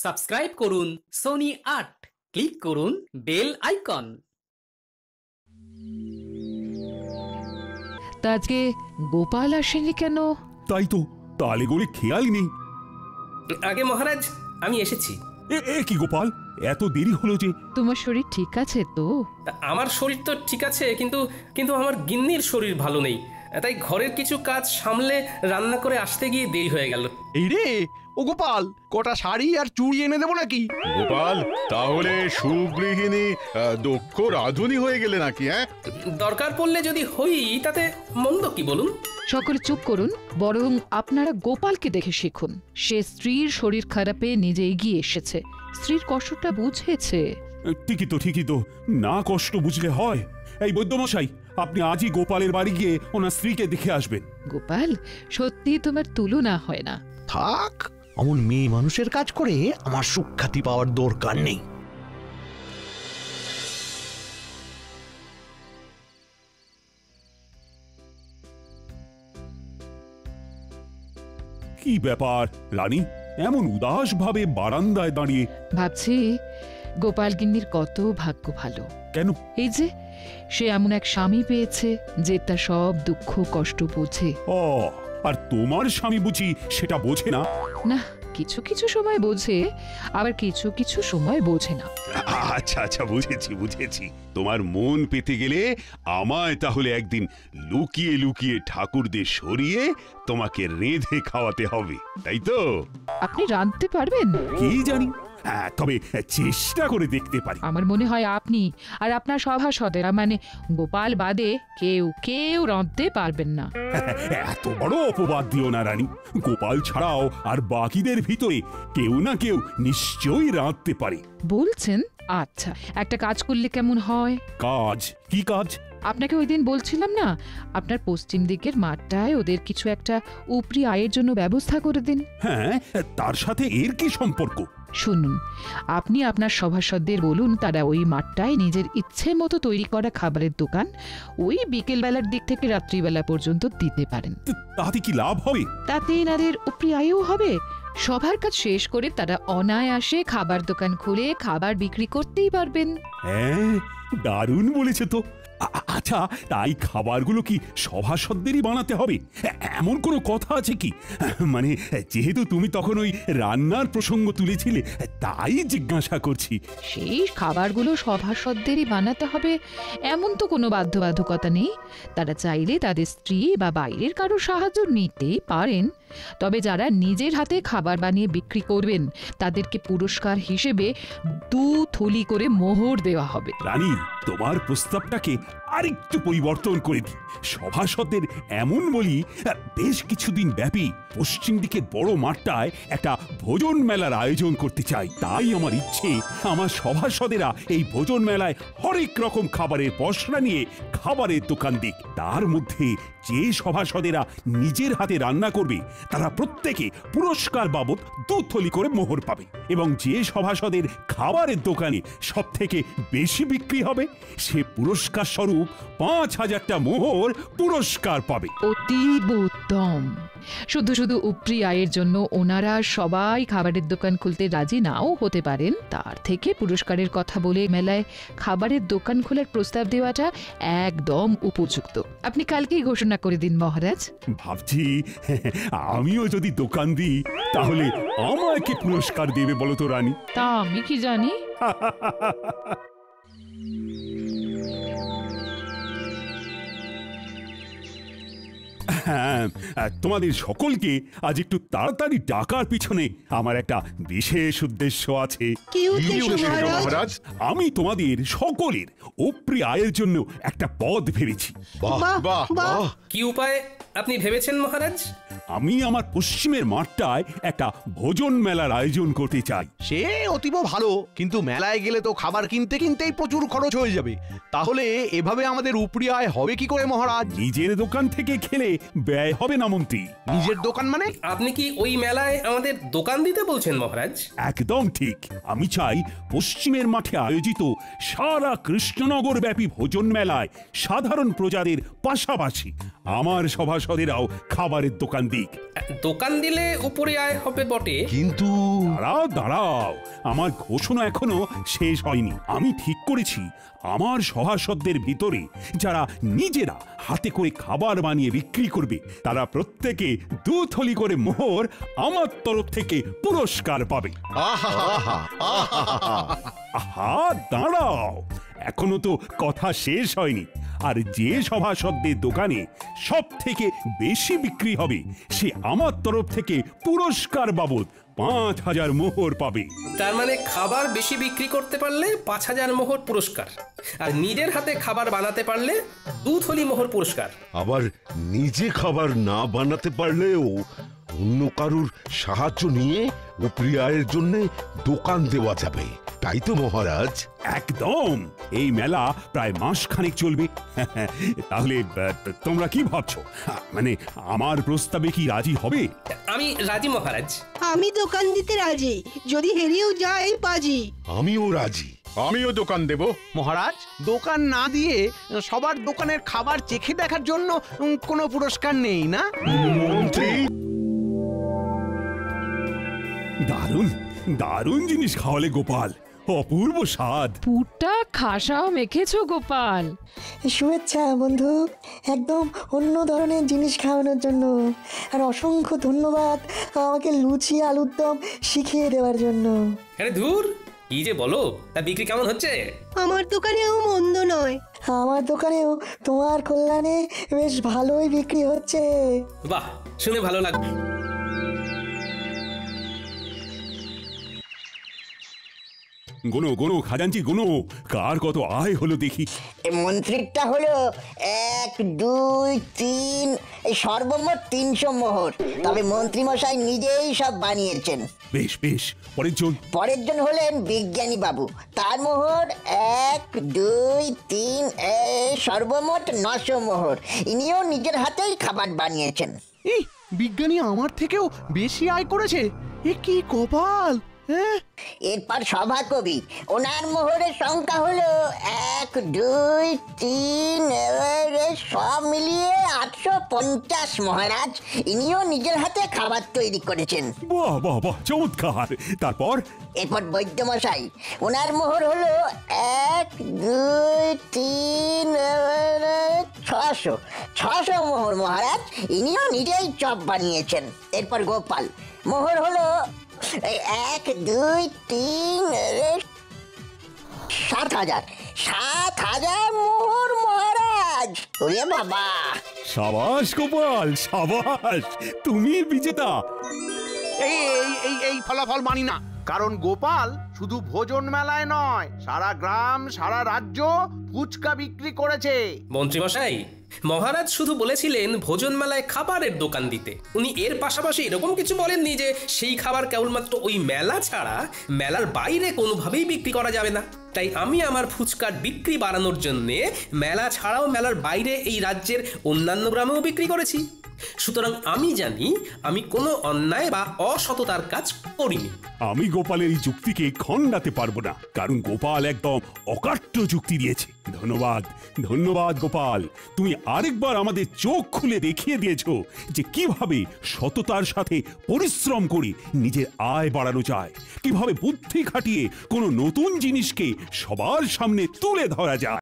Subscribe করুন Sony ৮, click করুন bell icon. তা আজকে গোপাল আসেনি কেন? তাই তো, তালে গড়ে খেয়ালই নেই। আগে মহারাজ, আমি এসেছি। এ কি গোপাল, এত দেরি হলো যে? তোমার শরীর ঠিক আছে তো? আমার শরীর তো ঠিক আছে, কিন্তু কিন্তু আমার গিন্নির শরীর ভালো নেই, তাই ঘরের কিছু কাজ সামলে রান্না করে আসতে গিয়ে দেরি হয়ে গেল। এই রে ও গোপাল, কটা শাড়ি আর চুড়ি এনে দেবো নাকি? গোপাল, তাহলে সুগৃহিণী দক্ষ রাধুনী হয়ে গেলে নাকি? দরকার পড়লে যদি হই তাতে মন্দ কি বলুন? সকলে চুপ করুন, বরং আপনারা গোপালকে দেখে শিখুন। সে স্ত্রীর শরীর খারাপে নিজে এগিয়ে এসেছে, স্ত্রীর কষ্টটা বুঝেছে। ঠিকই তো, না কষ্ট বুঝলে হয়? এই বৈদ্যমশাই, আপনি আজই গোপালের বাড়ি গিয়ে ওনার স্ত্রীকে দেখে আসবেন। গোপাল, সত্যি তোমার তুলনা হয় না। থাক, অমন মেয়ে মানুষের কাজ করে আমার সুখ্যাতি পাওয়ার দরকার নেই। কি ব্যাপার রানী, এমন উদাস ভাবে বারান্দায় দাঁড়িয়ে? ভাবছি গোপাল গিন্নির কত ভাগ্য ভালো। কেন? এই যে সে এমন এক স্বামী পেয়েছে যে তার সব দুঃখ কষ্ট বোঝে। ও, আর তোমার স্বামী বুঝি সেটা বোঝে না? না, কিছু কিছু সময় বোঝে, আবার কিছু কিছু সময় বোঝে না। আচ্ছা, বুঝেছি। তোমার মন পেতে গেলে আমায় তাহলে একদিন লুকিয়ে লুকিয়ে ঠাকুরদের সরিয়ে তোমাকে রেঁধে খাওয়াতে হবে, তাই তো? আপনি রাঁধতে পারবেন? কি জানি, তবে চেষ্টা করে দেখতে পারি। আমার মনে হয় আপনি আর আপনার সভাসদেরা, মানে গোপাল বাদে কেউ রাঁধতে পারবেন না। এত বড় অপবাদ দিও না রানী। গোপাল ছাড়াও আর বাকিদের ভিতরে কেউ না কেউ নিশ্চয়ই রাঁধতে পারে। বলছেন? আচ্ছা, একটা কাজ করলে কেমন হয়? কাজ? কি কাজ? আপনাকে ওই দিন বলছিলাম না, আপনার পশ্চিম দিকের মাঠটায় ওদের কিছু একটা উপরি আয়ের জন্য ব্যবস্থা করে দিন। হ্যাঁ, তার সাথে এর কি সম্পর্ক? শুনুন, আপনি আপনার সভাসদদের বলুন তারা ওই মাঠটায় নিজের ইচ্ছে মতো তৈরি করা খাবারের দোকান ওই বিকেল বেলার দিক থেকে রাত্রিবেলা পর্যন্ত দিতে পারেন। তাতে কি লাভ হবে? তাতে এনাদের উপরি আয়ও হবে। সবার কাজ শেষ করে তারা অনায়াসে খাবার দোকান খুলে খাবার বিক্রি করতেই পারবেন। হ্যাঁ, দারুণ বলেছে তো। আচ্ছা, তাই খাবারগুলো কি সভাসদেরই বানাতে হবে? এমন কোনো কথা আছে কি? মানে যেহেতু তুমি তখন ওই রান্নার প্রসঙ্গ তুলেছিলে, তাই জিজ্ঞাসা করছি। সেই খাবারগুলো সভাসদেরই বানাতে হবে এমন তো কোনো বাধ্যবাধকতা নেই। তারা চাইলে তাদের স্ত্রী বা বাইরের কারো সাহায্য নিতেই পারেন। তবে যারা নিজের হাতে খাবার বানিয়ে বিক্রি করবেন তাদেরকে পুরস্কার হিসেবে 2 থলি করে মোহর দেওয়া হবে। রানী, তোমার প্রস্তাবটাকে আরেকটু পরিবর্তন করে দিই। সভাসদের এমন বলি, বেশ কিছুদিন ব্যাপী পশ্চিম দিকের বড় মাঠটায় একটা ভোজন মেলার আয়োজন করতে চাই। তাই আমার ইচ্ছে, আমার সভাসদেরা এই ভোজন মেলায় হরেক রকম খাবারের পসরা নিয়ে খাবারের দোকান দিক। তার মধ্যে যে সভাসদেরা নিজের হাতে রান্না করবে তারা প্রত্যেকে পুরস্কার বাবদ 2 থলি করে মোহর পাবে, এবং যে সভাসদের খাবারের দোকানে সব থেকে বেশি বিক্রি হবে সে পুরস্কার স্বরূপ 5000টা মোহর পুরস্কার পাবে। অতীব উত্তম। শুধু শুধু উপরি আয়ের জন্য ওনারা সবাই খাবারের দোকান খুলতে রাজি নাও হতে পারেন, তার থেকে পুরস্কারের কথা বলে মেলায় খাবারের দোকান খোলার প্রস্তাব দেওয়াটা একদম উপযুক্ত। আপনি কালকেই ঘোষণা করে দিন মহারাজ। ভাবছি আমিও যদি দোকান দিই তাহলে আমাকে পুরস্কার দেবে বলো তো রানী? তা আমি কি জানি। হ্যাঁ, তোমাদের সকলকে আজ একটু তাড়াতাড়ি ডাকার পিছনে আমার একটা বিশেষ উদ্দেশ্য আছে। কি উদ্দেশ্য মহারাজ? আমি তোমাদের সকলের উপরি আয়ের জন্য একটা পদ ভেবেছি। বাহ! কি উপায় আপনি ভেবেছেন মহারাজ? আমি আমার পশ্চিমের মাঠটায় একটা ভোজন মেলার আয়োজন করতে চাই। সে অতীব ভালো, কিন্তু মেলায় গেলে তো খাবার কিনতেই প্রচুর খরচ হয়ে যাবে। তাহলে এভাবে আমাদের উপরি আয় হবে কি করে মহারাজ? নিজের দোকান থেকে খেলে ব্যয় হবে না মন্ত্রী। নিজের দোকান মানে? আপনি কি ওই মেলায় আমাদের দোকান দিতে বলছেন মহারাজ? একদম ঠিক। আমি চাই পশ্চিমের মাঠে আয়োজিত সারা কৃষ্ণনগর ব্যাপী ভোজন মেলায় সাধারণ প্রজাদের পাশাপাশি আমার সভাসদেরাও খাবারের দোকান দিক। দোকান দিলে উপরে আয় হবে বটে, কিন্তু দাঁড়াও দাঁড়াও, আমার ঘোষণা এখনো শেষ হয়নি। আমি ঠিক করেছি আমার সভাসদদের ভিতরে যারা নিজেরা হাতে করে খাবার বানিয়ে বিক্রি করবে তারা প্রত্যেকে 2 থলি করে মোহর আমার তরফ থেকে পুরস্কার পাবে। আহা দাঁড়াও, এখনো তো কথা শেষ হয়নি। আর যে সভাসদদের দোকানে সব থেকে বেশি বিক্রি হবে সে আমার তরফ থেকে পুরস্কার বাবদ 5000 মোহর পাবে। তার মানে খাবার বেশি বিক্রি করতে পারলে 5000 মোহর পুরস্কার, আর নিজের হাতে খাবার বানাতে পারলে 2 থলি মোহর পুরস্কার। আবার নিজে খাবার না বানাতে পারলেও অন্য কারুর সাহায্য নিয়ে উপরি আয়ের জন্য দোকান দেওয়া যাবে, তাই তো মহারাজ? একদম। এই মেলা প্রায় মাসখানেক চলবে। তাহলে তোমরা কি ভাবছো? মানে আমার প্রস্তাবে কি রাজি হবে? আমি রাজি মহারাজ। আমি দোকান দিতে রাজি, যদি হেরেও যাই বাজি। আমিও রাজি। আমিও দোকান দেব। মহারাজ, দোকান না দিয়ে সবার দোকানের খাবার চেখে দেখার জন্য কোনো পুরস্কার নেই না? মন্ত্রী, দারুণ দারুণ জিনিস খাওয়ালে গোপাল, অপূর্ব স্বাদ। পুরটা খাসাও মেখেছো গোপাল। শুভেচ্ছা বন্ধু, একদম অন্য ধরনের জিনিস খাওয়ানোর জন্য। আর অসংখ্য ধন্যবাদ আমাকে লুচি আলুর দম শিখিয়ে দেওয়ার জন্য। আরে ধুর, কি যে বলো, তা বিক্রি কেমন হচ্ছে? আমার দোকানেও মন্দ নয়। আমার দোকানেও তোমার কল্যাণে বেশ ভালোই বিক্রি হচ্ছে। বাহ, শুনে ভালো লাগবে। গোনো গোনো খাজাঞ্চি গোনো, কার কত আয় হলো দেখি। মন্ত্রীরটা হলো 1 2 3, এই সর্বমোট 300 মোহর। তবে মন্ত্রী মশাই নিজেই সব বানিয়েছেন। বেশ বেশ, পরের জন। পরের জন হলেন বিজ্ঞানী বাবু, তার মোহর 1 2 3, সর্বমোট 900 মোহর। ইনিও নিজের হাতেই খাবার বানিয়েছেন। এই বিজ্ঞানী আমার থেকেও বেশি আয় করেছে, এ কি কপাল! এরপর সভাকবি, ওনার মোহরের সংখ্যা হলো 1 2 3, সব মিলিয়ে 850 মহারাজ। ইনিও নিজের হাতে খাবার তৈরি করেছেন। বাহ বাহ বাহ, চমৎকার। তারপর এরপর বৈদ্যমশাই, ওনার মোহর হলো 1 2 3, 600 মোহর মহারাজ। ইনিও নিজেই চপ বানিয়েছেন। এরপর গোপাল, মোহর হলো 1 2 3, 7000 মোহর মহারাজ। ওরে বাবা! সাবাস গোপাল, সাবাস, তুমি বিজেতা। এই এই এই ফলাফল মানি না, কারণ গোপাল শুধু ভোজন মেলায় নয়, সারা গ্রাম সারা রাজ্য ফুচকা বিক্রি করেছে। মন্ত্রী মশাই, মহারাজ শুধু বলেছিলেন ভোজন মেলায় খাবারের দোকান দিতে। উনি এর পাশাপাশি এরকম কিছু বলেননি যে সেই খাবার কেবলমাত্র ওই মেলা ছাড়া মেলার বাইরে কোনোভাবেই বিক্রি করা যাবে না। তাই আমি আমার ফুচকার বিক্রি বাড়ানোর জন্য মেলা ছাড়াও মেলার বাইরে এই রাজ্যের অন্যান্য গ্রামেও বিক্রি করেছি। সুতরাং আমি জানি আমি কোনো অন্যায় বা অসততার কাজ করিনি। আমি গোপালের এই যুক্তিকে খণ্ডাতে পারবো না, কারণ গোপাল একদম অকাট্য যুক্তি দিয়েছে। ধন্যবাদ ধন্যবাদ গোপাল, তুমি আরেকবার আমাদের চোখ খুলে দেখিয়ে দিয়েছো যে কিভাবে সততার সাথে পরিশ্রম করে নিজের আয় বাড়ানো যায়, কিভাবে বুদ্ধি খাটিয়ে কোনো নতুন জিনিসকে সবার সামনে তুলে ধরা যায়।